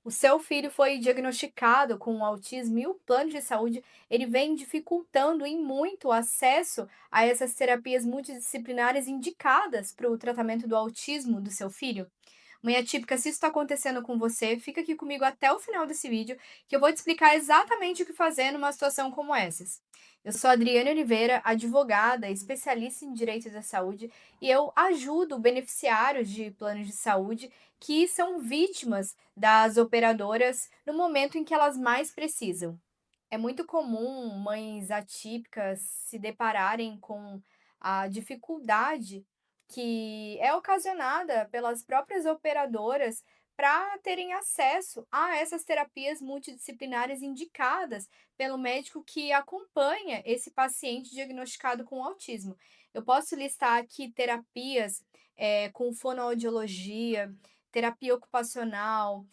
O seu filho foi diagnosticado com autismo e o plano de saúde, ele vem dificultando em muito o acesso a essas terapias multidisciplinares indicadas para o tratamento do autismo do seu filho? Mãe atípica, se isso está acontecendo com você, fica aqui comigo até o final desse vídeo, que eu vou te explicar exatamente o que fazer numa situação como essas. Eu sou a Adriane Oliveira, advogada, especialista em direito da saúde, e eu ajudo beneficiários de planos de saúde que são vítimas das operadoras no momento em que elas mais precisam. É muito comum mães atípicas se depararem com a dificuldade que é ocasionada pelas próprias operadoras para terem acesso a essas terapias multidisciplinares indicadas pelo médico que acompanha esse paciente diagnosticado com autismo. Eu posso listar aqui terapias com fonoaudiologia, terapia ocupacional,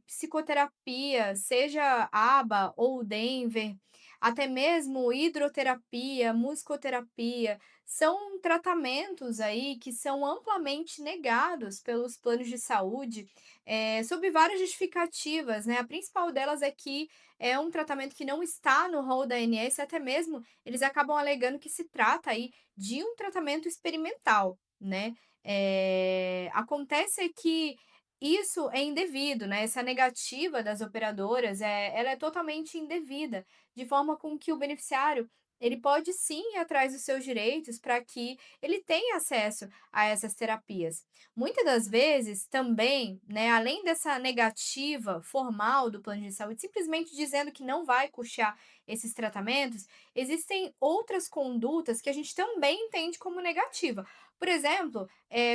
psicoterapia, seja ABA ou Denver, até mesmo hidroterapia, musicoterapia, são tratamentos aí que são amplamente negados pelos planos de saúde, sob várias justificativas, né? A principal delas é que é um tratamento que não está no rol da ANS, até mesmo eles acabam alegando que se trata aí de um tratamento experimental, né? Acontece que isso é indevido, né, essa negativa das operadoras, ela é totalmente indevida, de forma com que o beneficiário, ele pode sim ir atrás dos seus direitos para que ele tenha acesso a essas terapias. Muitas das vezes também, né, além dessa negativa formal do plano de saúde, simplesmente dizendo que não vai custear esses tratamentos, existem outras condutas que a gente também entende como negativa. Por exemplo,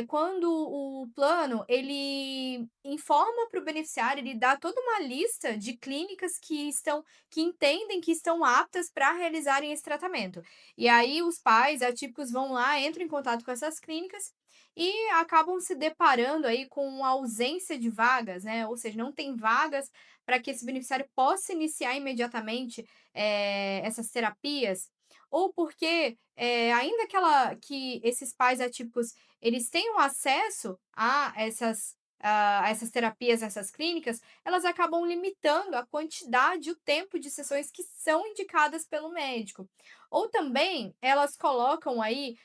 quando o plano ele informa para o beneficiário, ele dá toda uma lista de clínicas que entendem que estão aptas para realizarem esse tratamento. E aí os pais atípicos vão lá, entram em contato com essas clínicas e acabam se deparando aí com a ausência de vagas, né, ou seja, não tem vagas para que esse beneficiário possa iniciar imediatamente, essas terapias, ou porque, ainda que esses pais atípicos, eles tenham acesso a essas terapias, essas clínicas, elas acabam limitando a quantidade e o tempo de sessões que são indicadas pelo médico. Ou também, elas colocam aí,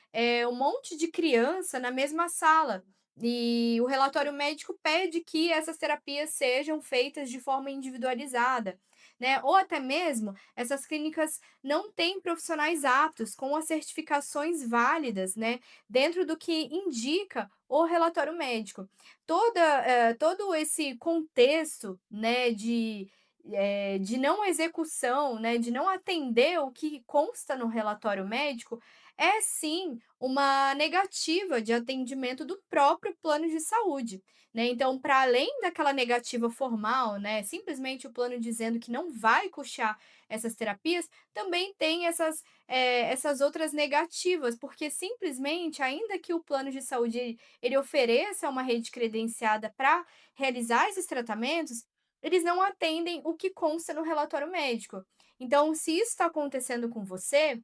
um monte de criança na mesma sala, e o relatório médico pede que essas terapias sejam feitas de forma individualizada, né, ou até mesmo essas clínicas não têm profissionais aptos com as certificações válidas, né, dentro do que indica o relatório médico. Todo esse contexto, né, de não execução, né, de não atender o que consta no relatório médico, é sim uma negativa de atendimento do próprio plano de saúde, né. Então, para além daquela negativa formal, né, simplesmente o plano dizendo que não vai custear essas terapias, também tem essas outras negativas, porque simplesmente, ainda que o plano de saúde ele ofereça uma rede credenciada para realizar esses tratamentos, eles não atendem o que consta no relatório médico. Então, se isso está acontecendo com você,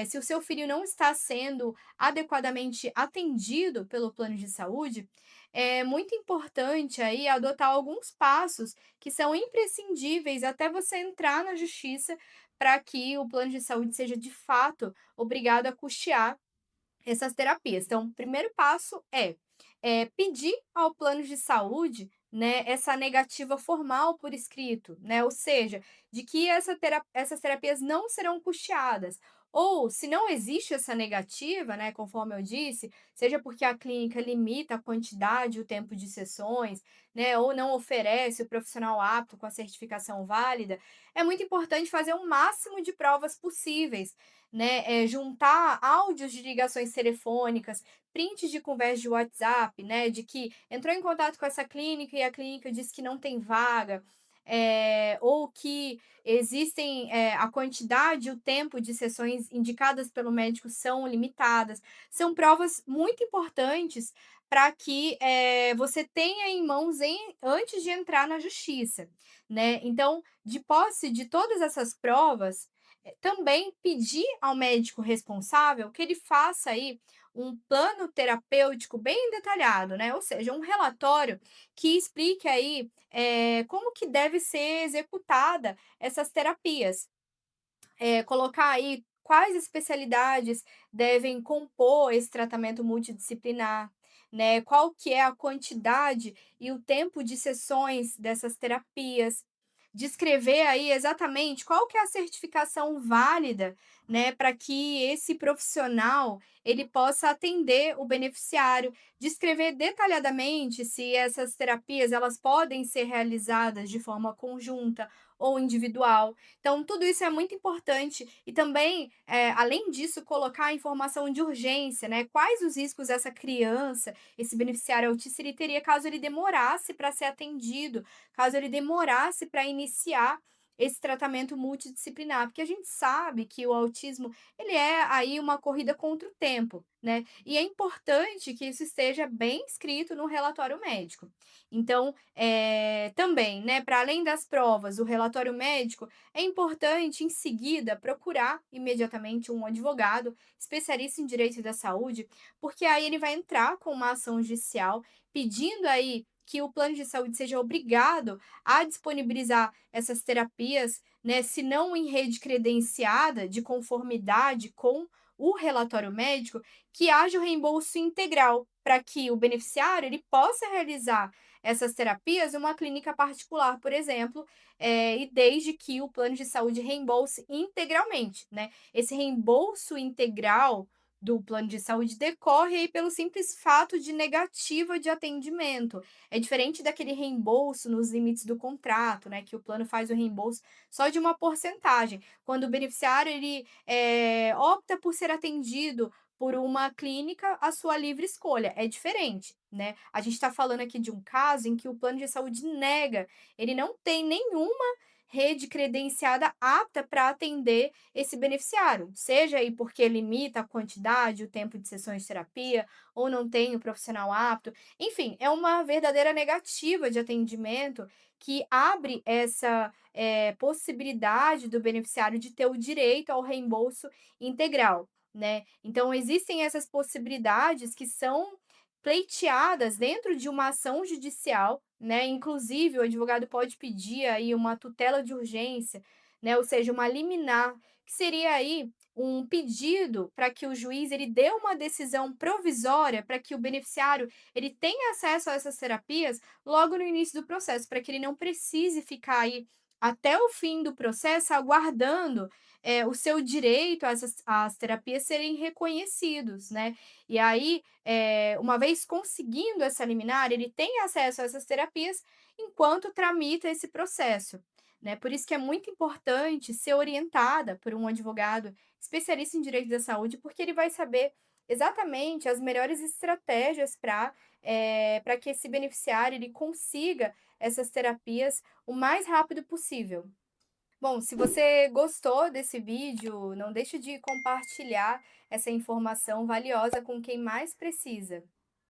se o seu filho não está sendo adequadamente atendido pelo plano de saúde, é muito importante aí adotar alguns passos que são imprescindíveis até você entrar na justiça para que o plano de saúde seja de fato obrigado a custear essas terapias. Então, o primeiro passo é pedir ao plano de saúde, né, essa negativa formal por escrito, né, ou seja, de que essas terapias não serão custeadas. Ou, se não existe essa negativa, né, conforme eu disse, seja porque a clínica limita a quantidade e o tempo de sessões, né, ou não oferece o profissional apto com a certificação válida, é muito importante fazer o máximo de provas possíveis, né, juntar áudios de ligações telefônicas, prints de conversa de WhatsApp, né, de que entrou em contato com essa clínica e a clínica disse que não tem vaga, ou que existem, a quantidade e o tempo de sessões indicadas pelo médico são limitadas. São provas muito importantes para que, você tenha em mãos antes de entrar na justiça, né. Então, de posse de todas essas provas, também pedir ao médico responsável que ele faça aí um plano terapêutico bem detalhado, né, ou seja, um relatório que explique aí, como que deve ser executada essas terapias. Colocar aí quais especialidades devem compor esse tratamento multidisciplinar, né, qual que é a quantidade e o tempo de sessões dessas terapias, descrever aí exatamente qual que é a certificação válida, né, para que esse profissional ele possa atender o beneficiário, descrever detalhadamente se essas terapias elas podem ser realizadas de forma conjunta ou individual. Então, tudo isso é muito importante e também, além disso, colocar a informação de urgência, né? Quais os riscos essa criança, esse beneficiário autista, ele teria caso ele demorasse para ser atendido, caso ele demorasse para iniciar esse tratamento multidisciplinar, porque a gente sabe que o autismo ele é aí uma corrida contra o tempo, né? E é importante que isso esteja bem escrito no relatório médico. Então, também, né, para além das provas, o relatório médico é importante, em seguida, procurar imediatamente um advogado especialista em direito da saúde, porque aí ele vai entrar com uma ação judicial pedindo aí que o plano de saúde seja obrigado a disponibilizar essas terapias, né, se não em rede credenciada, de conformidade com o relatório médico, que haja o reembolso integral, para que o beneficiário ele possa realizar essas terapias em uma clínica particular, por exemplo, e desde que o plano de saúde reembolse integralmente, né. Esse reembolso integral do plano de saúde decorre aí pelo simples fato de negativa de atendimento. É diferente daquele reembolso nos limites do contrato, né, que o plano faz o reembolso só de uma porcentagem. Quando o beneficiário ele, opta por ser atendido por uma clínica à sua livre escolha, é diferente, né. A gente está falando aqui de um caso em que o plano de saúde nega, ele não tem nenhuma rede credenciada apta para atender esse beneficiário, seja aí porque limita a quantidade, o tempo de sessões de terapia, ou não tem o profissional apto, enfim, é uma verdadeira negativa de atendimento que abre essa, possibilidade do beneficiário de ter o direito ao reembolso integral, né. Então existem essas possibilidades que são pleiteadas dentro de uma ação judicial, né, inclusive o advogado pode pedir aí uma tutela de urgência, né, ou seja, uma liminar, que seria aí um pedido para que o juiz ele dê uma decisão provisória para que o beneficiário ele tenha acesso a essas terapias logo no início do processo, para que ele não precise ficar aí até o fim do processo aguardando, o seu direito a essas às terapias serem reconhecidos, né. E aí, uma vez conseguindo essa liminar, ele tem acesso a essas terapias enquanto tramita esse processo, né. Por isso que é muito importante ser orientada por um advogado especialista em direito da saúde, porque ele vai saber exatamente as melhores estratégias para que esse beneficiário ele consiga essas terapias o mais rápido possível. Bom, se você gostou desse vídeo, não deixe de compartilhar essa informação valiosa com quem mais precisa.